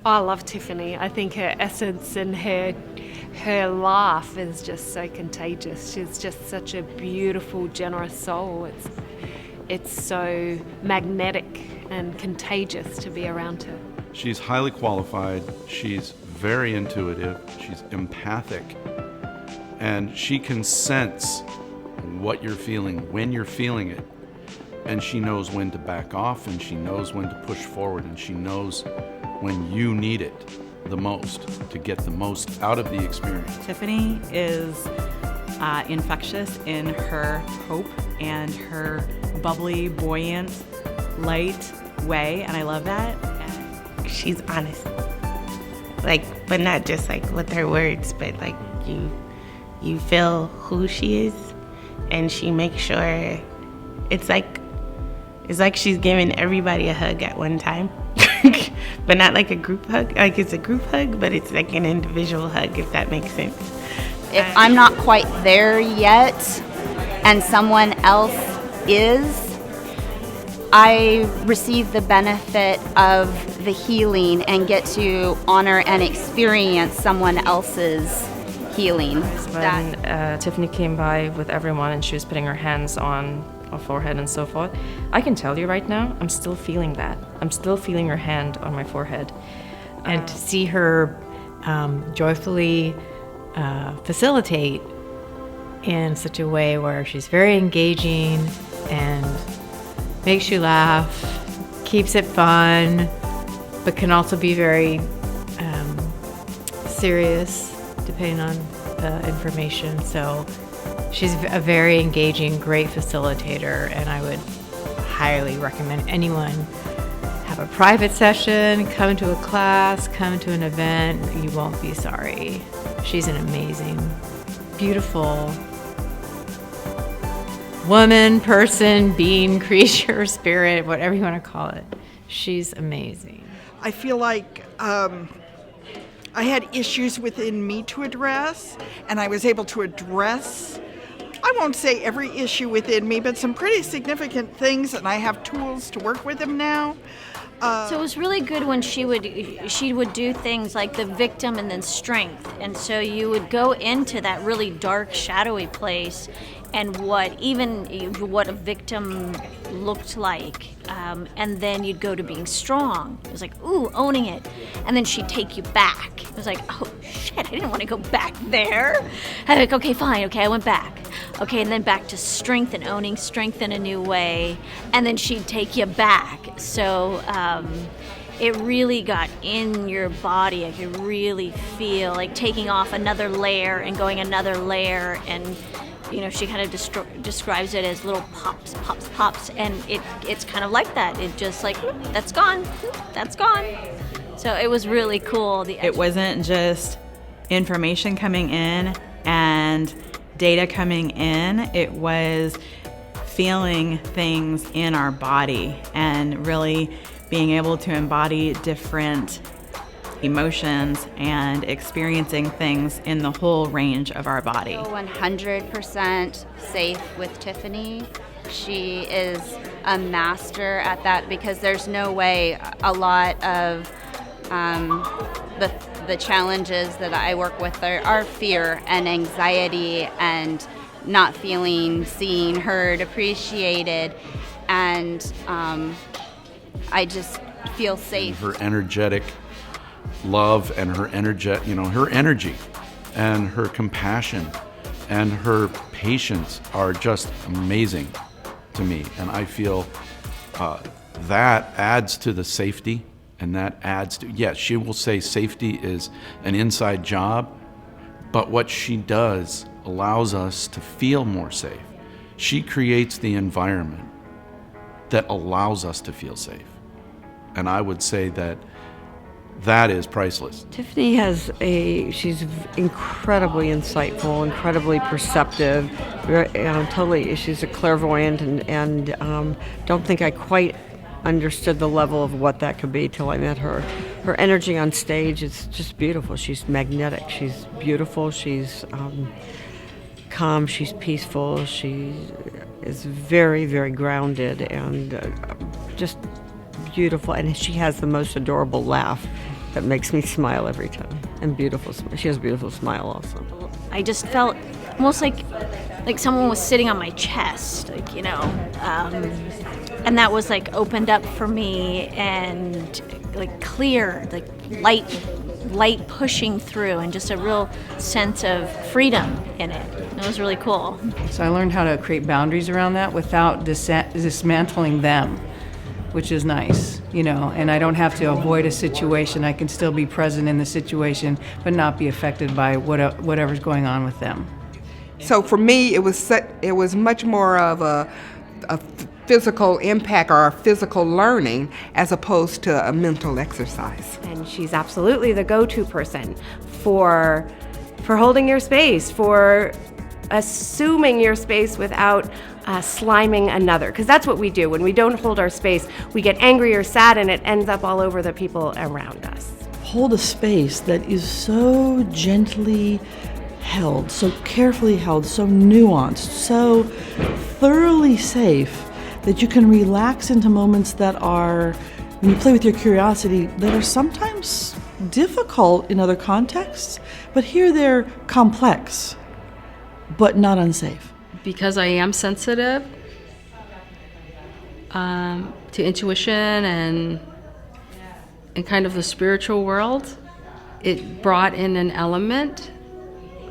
I love Tiffany. I think her essence and her laugh is just so contagious. She's just such a beautiful, generous soul. It's so magnetic and contagious to be around her. She's highly qualified, she's very intuitive, she's empathic, and she can sense what you're feeling when you're feeling it. And she knows when to back off, and she knows when to push forward, and she knows when you need it the most to get the most out of the experience. Tiffany is infectious in her hope and her bubbly, buoyant, light way, and I love that. She's honest, but not just with her words, but you feel who she is, and she makes sure it's like she's giving everybody a hug at one time. But not like a group hug. It's a group hug, but it's like an individual hug, if that makes sense. If I'm not quite there yet and someone else is, I receive the benefit of the healing and get to honor and experience someone else's healing. When Tiffany came by with everyone and she was putting her hands on our forehead and so forth, I can tell you right now, I'm still feeling that. I'm still feeling her hand on my forehead. And to see her joyfully facilitate in such a way where she's very engaging and makes you laugh, keeps it fun, but can also be very serious depending on the information. So she's a very engaging, great facilitator, and I would highly recommend anyone have a private session, come to a class, come to an event. You won't be sorry. She's an amazing, beautiful woman, person, being, creature, spirit, whatever you want to call it. She's amazing. I feel like I had issues within me to address, and I was able to address, I won't say every issue within me, but some pretty significant things, and I have tools to work with them now. So it was really good when she would do things like the victim and then strength, and so you would go into that really dark, shadowy place, and what a victim looked like, and then you'd go to being strong. It was like, ooh, owning it, and then she'd take you back. It was like, oh shit, I didn't want to go back there. I'm like, okay, fine, okay, I went back. Okay, and then back to strength and owning strength in a new way, and then she'd take you back. So it really got in your body. I could really feel like taking off another layer and going another layer, and she kind of describes it as little pops, pops, pops, and it's kind of like that. It just like, that's gone, that's gone. So it was really cool. It wasn't just information coming in and data coming in. It was feeling things in our body and really being able to embody different emotions and experiencing things in the whole range of our body. 100% safe with Tiffany. She is a master at that, because there's no way a lot of the challenges that I work with are fear and anxiety and not feeling seen, heard, appreciated, and I just feel safe. Her energetic love and her energy and her compassion and her patience are just amazing to me, and I feel that adds to the safety, and that adds to, yes, she will say safety is an inside job, but what she does allows us to feel more safe. She creates the environment that allows us to feel safe, and I would say that is priceless. Tiffany she's incredibly insightful, incredibly perceptive, she's a clairvoyant, and don't think I quite understood the level of what that could be till I met her. Her energy on stage is just beautiful. She's magnetic, she's beautiful, she's calm, she's peaceful, she is very, very grounded and just beautiful, and she has the most adorable laugh. that makes me smile every time. And beautiful. She has a beautiful smile also. I just felt almost like someone was sitting on my chest, and that was like opened up for me and like clear, like light pushing through, and just a real sense of freedom in it. It was really cool. So I learned how to create boundaries around that without dismantling them, which is nice, and I don't have to avoid a situation. I can still be present in the situation, but not be affected by whatever's going on with them. So for me, it was much more of a physical impact or a physical learning as opposed to a mental exercise. And she's absolutely the go-to person for holding your space, for assuming your space without sliming another, because that's what we do. When we don't hold our space, we get angry or sad, and it ends up all over the people around us. Hold a space that is so gently held, so carefully held, so nuanced, so thoroughly safe that you can relax into moments that are, when you play with your curiosity, that are sometimes difficult in other contexts, but here they're complex, but not unsafe. Because I am sensitive to intuition and kind of the spiritual world, it brought in an element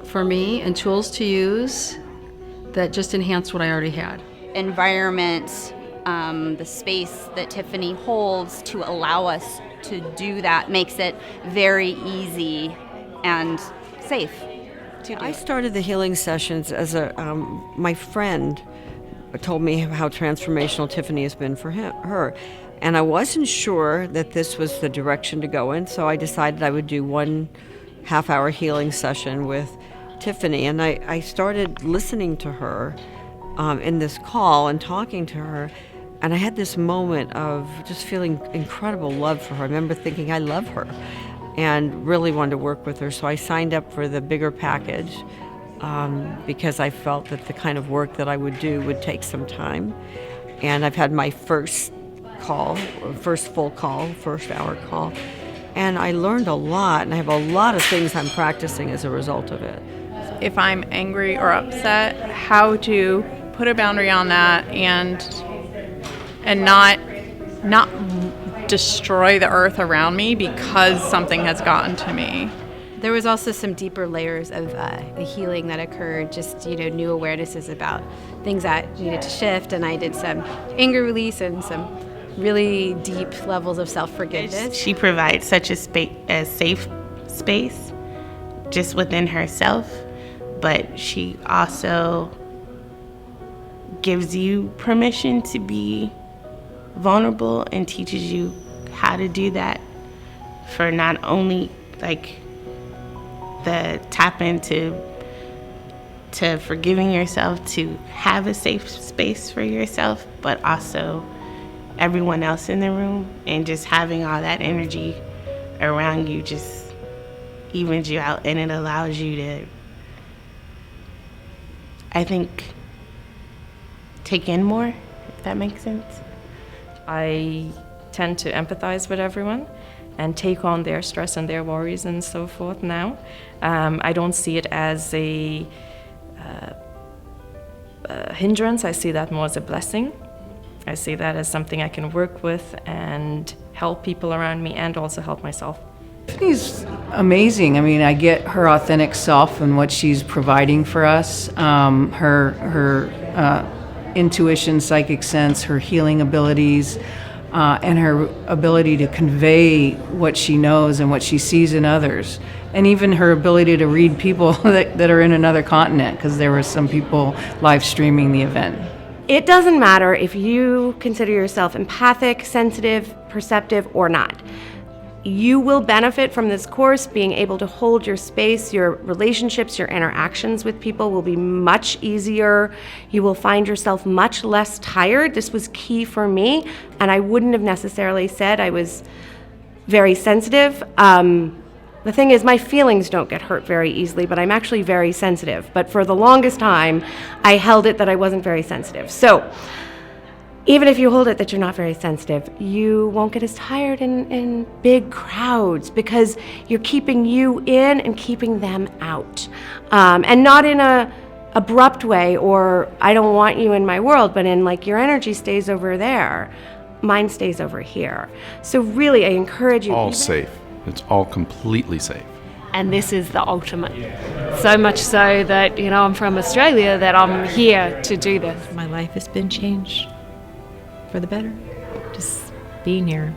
for me and tools to use that just enhanced what I already had. Environment, the space that Tiffany holds to allow us to do that makes it very easy and safe to do. I started the healing sessions as my friend told me how transformational Tiffany has been for her. And I wasn't sure that this was the direction to go in, so I decided I would do 1 half-hour healing session with Tiffany. And I started listening to her in this call and talking to her, and I had this moment of just feeling incredible love for her. I remember thinking, I love her, and really wanted to work with her. So I signed up for the bigger package because I felt that the kind of work that I would do would take some time. And I've had my first full call, first hour call, and I learned a lot, and I have a lot of things I'm practicing as a result of it. If I'm angry or upset, how to put a boundary on that and not destroy the earth around me because something has gotten to me. There was also some deeper layers of the healing that occurred, just new awarenesses about things that needed to shift, and I did some anger release and some really deep levels of self-forgiveness. She provides such a safe space just within herself, but she also gives you permission to be vulnerable and teaches you how to do that for not only the tap into forgiving yourself to have a safe space for yourself, but also everyone else in the room, and just having all that energy around you just evens you out, and it allows you to, I think, take in more, if that makes sense. I tend to empathize with everyone and take on their stress and their worries and so forth now. I don't see it as a hindrance. I see that more as a blessing. I see that as something I can work with and help people around me, and also help myself. Tiffany's amazing. I mean, I get her authentic self and what she's providing for us. Her intuition, psychic sense, her healing abilities, and her ability to convey what she knows and what she sees in others. And even her ability to read people that are in another continent, because there were some people live streaming the event. It doesn't matter if you consider yourself empathic, sensitive, perceptive, or not. You will benefit from this course. Being able to hold your space, your relationships, your interactions with people will be much easier. You will find yourself much less tired. This was key for me, and I wouldn't have necessarily said I was very sensitive. The thing is, my feelings don't get hurt very easily, but I'm actually very sensitive. But for the longest time, I held it that I wasn't very sensitive. So even if you hold it that you're not very sensitive, you won't get as tired in big crowds because you're keeping you in and keeping them out. And not in a abrupt way or I don't want you in my world, but in like your energy stays over there, mine stays over here. So really I encourage you. All safe. It's all completely safe. And this is the ultimate. So much so that, you know, I'm from Australia, that I'm here to do this. My life has been changed for the better. Just being here.